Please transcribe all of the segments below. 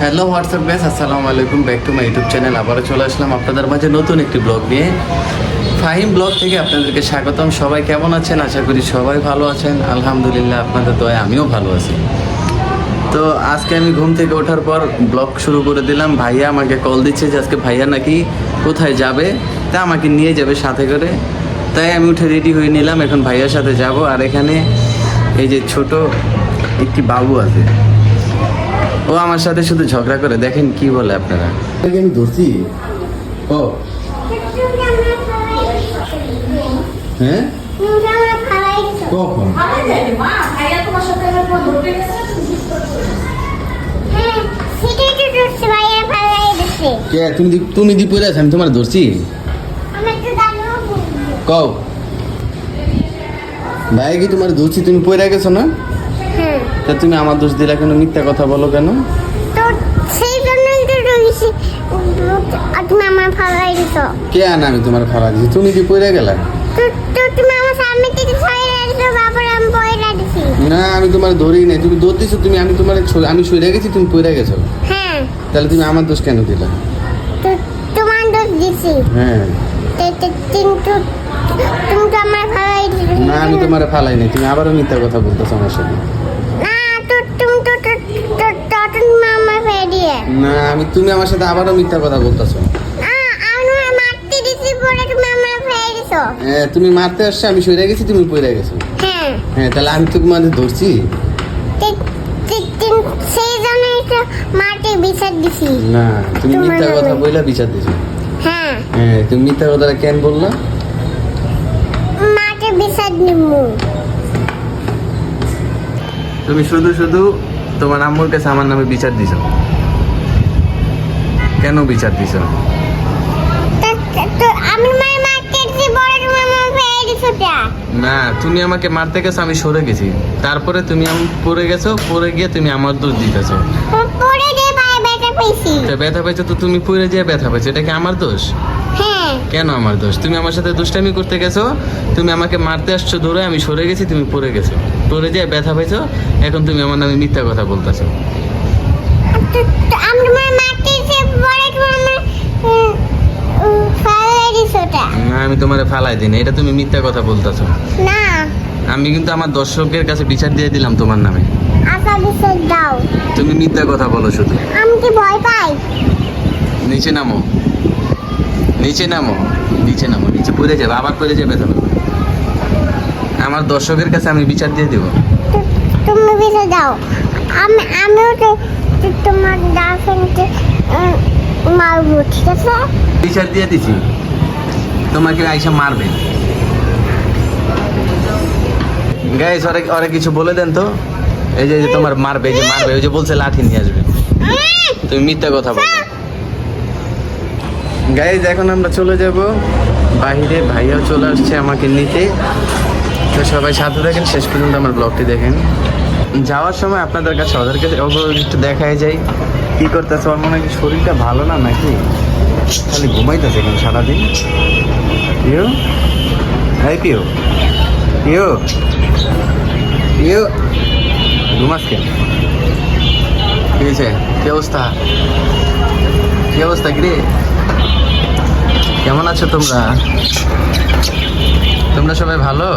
Hello WhatsApp guys, আসসালামু আলাইকুম, back to my YouTube channel. আবারও চলে আসলাম আপনাদের মাঝে নতুন একটি ব্লগ নিয়ে। ফাহিম ব্লগ থেকে আপনাদেরকে স্বাগতম। সবাই কেমন আছেন? আশা করি সবাই ভালো আছেন। আলহামদুলিল্লাহ, আপনাদের দয়ায় আমিও ভালো আছি। তো আজকে আমি ঘুম থেকে ওঠার পর ব্লগ শুরু করে দিলাম। ভাইয়া আমাকে কল দিচ্ছে যে আজকে ভাইয়া নাকি কোথায় যাবে, তা আমাকে নিয়ে যাবে সাথে করে। তাই আমি উঠে রেডি হয়ে নিলাম, এখন ভাইয়ার সাথে যাব। আর এখানে এই যে ছোট একটি বাবু আছে, ও আমার সাথে শুধু ঝগড়া করে। দেখেন কি বলে আপনারা। আমি ধরছি ও হ্যাঁ কখন কে তুমি দি পড়ে আছো? আমি তোমার ধরছি কও ভাই কি তোমার ধরছি? তুমি পড়ে গেছো না? তা তুমি আমার দোষ দিলা কেন? মিথ্যা কথা বলো কেন? কে আনা? আমি তোমার ফালা দিছি, তুমি কি পড়ে গেলা? না আমি তোমার ধরি নাই, তুমি দৌড় দিছো। তুমি আমি তোমার আমি সরে গেছি, তুমি পড়ে গেছো। তাহলে তুমি আমার দোষ কেন দিলা? তোমার দোষ দিছি। হ্যাঁ না আমি তোমার ফালাই নাই, তুমি আবারও মিথ্যা কথা বলতেছো আমার সাথে। না আমি তুমি আমার সাথে আবারও মিথ্যা কথা বলতেছো। হ্যাঁ তুমি মারতে আসছো, আমি সরে গেছি, তুমি পড়ে গেছো। হ্যাঁ তাহলে আমি তো তোমাদের ধরছি না, তুমি মিথ্যা কথা বইলা বিচার দিছো। হ্যাঁ তুমি মিথ্যা কথাটা কেন বললা? তুমি শুধু শুধু তোমার আম্মুর কাছে আমার নামে বিচার দিছো। কেন বিচার দিছো? না তুমি আমাকে মারতে গেছো, আমি সরে গেছি, তারপরে তুমি আমি পড়ে গেছো, পড়ে গিয়ে তুমি আমার দোষ দিতেছো। ব্যথা পাইছো তো তুমি পড়ে যেয়ে ব্যথা পাইছো, এটা কি আমার দোষ? কেন আমার দোষ? তুমি আমার সাথে দুষ্টামি করতে গেছো, তুমি আমাকে মারতে আসছো ধরে, আমি সরে গেছি, তুমি পড়ে গেছো, পড়ে যেয়ে ব্যথা পাইছো, এখন তুমি আমার নামে মিথ্যা কথা বলতেছো। না আমি তোমারে ফালাই দিই না, এটা তুমি মিথ্যা কথা বলতেছো। না আমি কিন্তু আমার দর্শকের কাছে বিচার দিয়ে দিলাম তোমার নামে। দাও, তুমি মিথ্যা কথা বলো শুধু। আমি কি ভয় পাই? নিচে নামো, নিচে নামো, নিচে নামো, নিচে পড়ে যাবে, আবার পড়ে যাবে। তবে আমার দর্শকের কাছে আমি বিচার দিয়ে দেবো। তুমি বিচার দাও, আমিও তো তোমার গার্লফ্রেন্ডকে মারবো, ঠিক আছে? বিচার দিয়ে দিছি, তোমাকে আইসা মারবে। গাইস ওরা কিছু বলে দেন তো। এই যে তোমার মারবে, এই যে মারবে, ওই যে বলছে লাঠি নিয়ে আসবে, তুমি মিথ্যা কথা বলো। গাইস এখন আমরা চলে যাব বাহিরে, ভাইয়াও চলে আসছে আমাকে নিতে। তো সবাই সাথে দেখেন, শেষ পর্যন্ত আমার ব্লগটি দেখেন। যাওয়ার সময় আপনাদের কাছে ওদেরকে একটু দেখাই যায় কি করতেছে। ওর মনে হয় শরীরটা ভালো না নাকি, খালি ঘুমাইতেছে এখন সারাদিন। পিও হাই পিও, পিও পিও ঘুমাস কেন? কি হয়েছে? কি অবস্থা? কি অবস্থা কি রে? কেমন আছো তোমরা? তোমরা সবাই ভালো?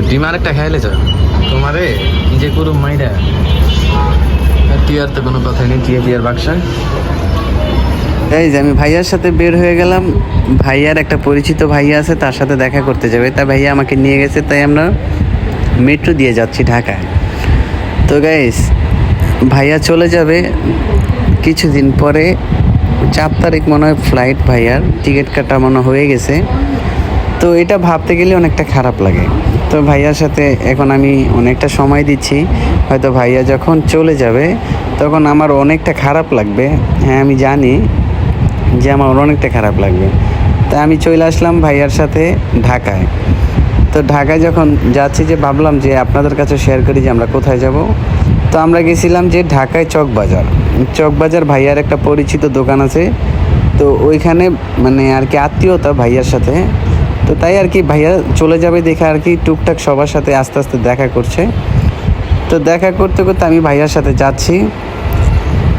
ডিম আরেকটা খাইলে তো তোমারে নিজে করুম মাইরা। টিয়ার তো কোনো কথাই নেই, টিয়ার বাক্সা। এই যে আমি ভাইয়ার সাথে বের হয়ে গেলাম। ভাইয়ার একটা পরিচিত ভাইয়া আছে, তার সাথে দেখা করতে যাবে, তাই ভাইয়া আমাকে নিয়ে গেছে। তাই আমরা মেট্রো দিয়ে যাচ্ছি ঢাকায়। তো গাইস ভাইয়া চলে যাবে কিছুদিন পরে, 4 তারিখ মনে হয় ফ্লাইট। ভাইয়ার টিকিট কাটা মনে হয়ে গেছে। তো এটা ভাবতে গেলে অনেকটা খারাপ লাগে। তো ভাইয়ার সাথে এখন আমি অনেকটা সময় দিচ্ছি। হয়তো ভাইয়া যখন চলে যাবে তখন আমার অনেকটা খারাপ লাগবে। হ্যাঁ আমি জানি যে আমার অনেকটা খারাপ লাগবে। তাই আমি চলে আসলাম ভাইয়ার সাথে ঢাকায়। তো ঢাকায় যখন যাচ্ছি, যে ভাবলাম যে আপনাদের কাছে শেয়ার করি যে আমরা কোথায় যাব। তো আমরা গেছিলাম যে ঢাকায় চকবাজার ভাইয়ার একটা পরিচিত দোকান আছে। তো ওইখানে মানে আর কি আত্মীয়তা ভাইয়ার সাথে। তো তাই আর কি ভাইয়া চলে যাবে দেখে আর কি টুকটাক সবার সাথে আস্তে আস্তে দেখা করছে। তো দেখা করতে করতে আমি ভাইয়ার সাথে যাচ্ছি।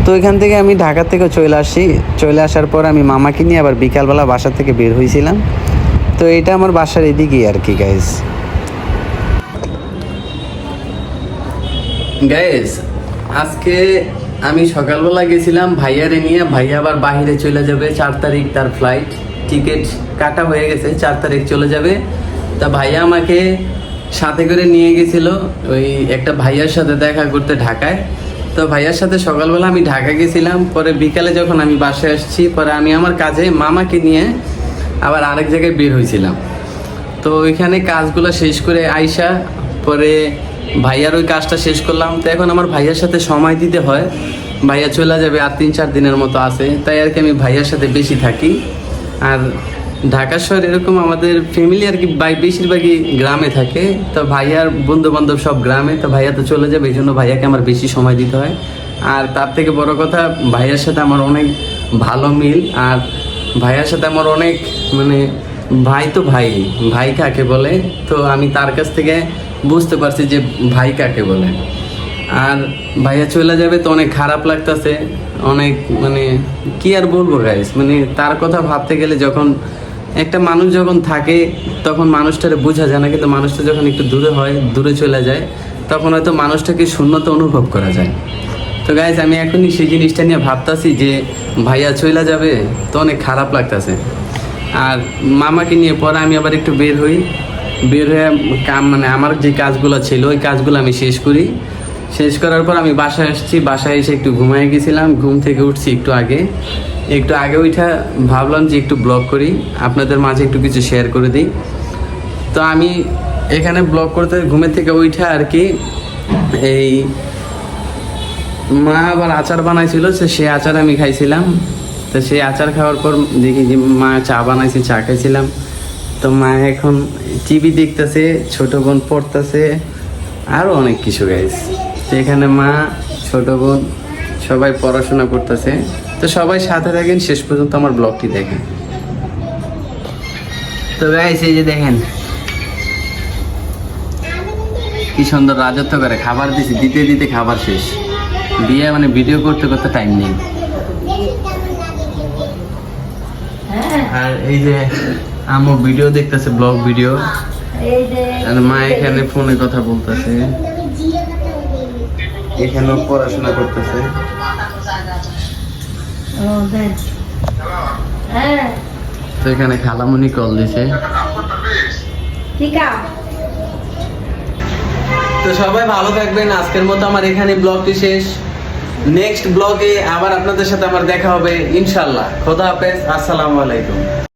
তো এখান থেকে আমি ঢাকা থেকে চলে আসি, চলে আসার পর আমি মামাকে নিয়ে আবার বিকালবেলা বাসা থেকে বের হয়েছিলাম। তো এটা আমার বাসার এদিকেই আর কি গাইজ। গাইজ আজকে আমি সকালবেলা গেছিলাম ভাইয়ারে নিয়ে, ভাইয়া আবার বাইরে চলে যাবে, 4 তারিখ তার ফ্লাইট, টিকিট কাটা হয়ে গেছে, 4 তারিখ চলে যাবে। তা ভাইয়া আমাকে সাথে করে নিয়ে গেছিল ওই একটা ভাইয়ার সাথে দেখা করতে ঢাকায়। তো ভাইয়ার সাথে সকালবেলা আমি ঢাকা গেছিলাম, পরে বিকালে যখন আমি বাসায় আসছি, পরে আমি আমার কাজে মামাকে নিয়ে আবার আরেক জায়গায় বের হয়েছিলাম। তো ওইখানে কাজগুলো শেষ করে আইসা পরে ভাইয়ার ওই কাজটা শেষ করলাম। তো এখন আমার ভাইয়ার সাথে সময় দিতে হয়, ভাইয়া চলে যাবে আর 3-4 দিনের মতো আছে, তাই আর কি আমি ভাইয়ার সাথে বেশি থাকি। আর ঢাকা শহর এরকম আমাদের ফ্যামিলি আর কি বেশিরভাগই গ্রামে থাকে, তো ভাইয়ার বন্ধু বান্ধব সব গ্রামে, তো ভাইয়া তো চলে যাবে, এই জন্য ভাইয়াকে আমার বেশি সময় দিতে হয়। আর তার থেকে বড় কথা ভাইয়ার সাথে আমার অনেক ভালো মিল, আর ভাইয়ার সাথে আমার অনেক মানে ভাই তো ভাই, ভাই কাকে বলে, তো আমি তার কাছ থেকে বুঝতে পারছি যে ভাই কাকে বলে। আর ভাইয়া চলে যাবে তো অনেক খারাপ লাগতেছে, অনেক মানে কি আর বলবো গাইস, মানে তার কথা ভাবতে গেলে যখন একটা মানুষ যখন থাকে তখন মানুষটারে বোঝা যায় না, কিন্তু মানুষটা যখন একটু দূরে হয়, দূরে চলে যায়, তখন হয়তো মানুষটাকে শূন্যতা অনুভব করা যায়। তো গাইস আমি এখনই সেই জিনিসটা নিয়ে ভাবতাছি যে ভাইয়া চলে যাবে, তো অনেক খারাপ লাগতেছে। আর মামাকে নিয়ে পরে আমি আবার একটু বের হয়ে মানে আমার যে কাজগুলো ছিল ওই কাজগুলো আমি শেষ করি। শেষ করার পর আমি বাসায় আসছি, বাসায় এসে একটু ঘুমায় গেছিলাম, ঘুম থেকে উঠছি একটু আগে উঠা ভাবলাম যে একটু ব্লগ করি, আপনাদের মাঝে একটু কিছু শেয়ার করে দিই। তো আমি এখানে ব্লগ করতে ঘুমের থেকে উঠা আর কি এই মা আবার আচার বানাইছিল, সেই আচার আমি খাইছিলাম। তো সেই আচার খাওয়ার পর দেখি যে মা চা বানাইছে, চা খাইছিলাম। তো মা এখন টিভি দেখতেছে, ছোট বোন পড়তেছে, আরও অনেক কিছু গাইস। তো এখানে মা, ছোট বোন সবাই পড়াশোনা করতেছে। তো সবাই সাথে থাকেন, শেষ পর্যন্ত আমার ব্লগটি দেখেন। তো গাইস এই যে দেখেন কি সুন্দর রাজত্ব করে, খাবার দিছি, দিতে দিতে খাবার শেষ, দিয়ে মানে ভিডিও করতে করতে টাইম নেই। আর এই যে আমার ভিডিও দেখতেছে, ব্লগ ভিডিও, আর মা এখানে ফোনে কথা বলতেছে, এখানেও পড়াশোনা করতেছে। তো এখানে খালামুনি কল দিছে। তো সবাই ভালো থাকবেন, আজকের মতো আমার এখানে ব্লগটি শেষ। নেক্সট ব্লগে আবার আপনাদের সাথে আমার দেখা হবে ইনশাল্লাহ। খোদা হাফেজ, আসসালামু আলাইকুম।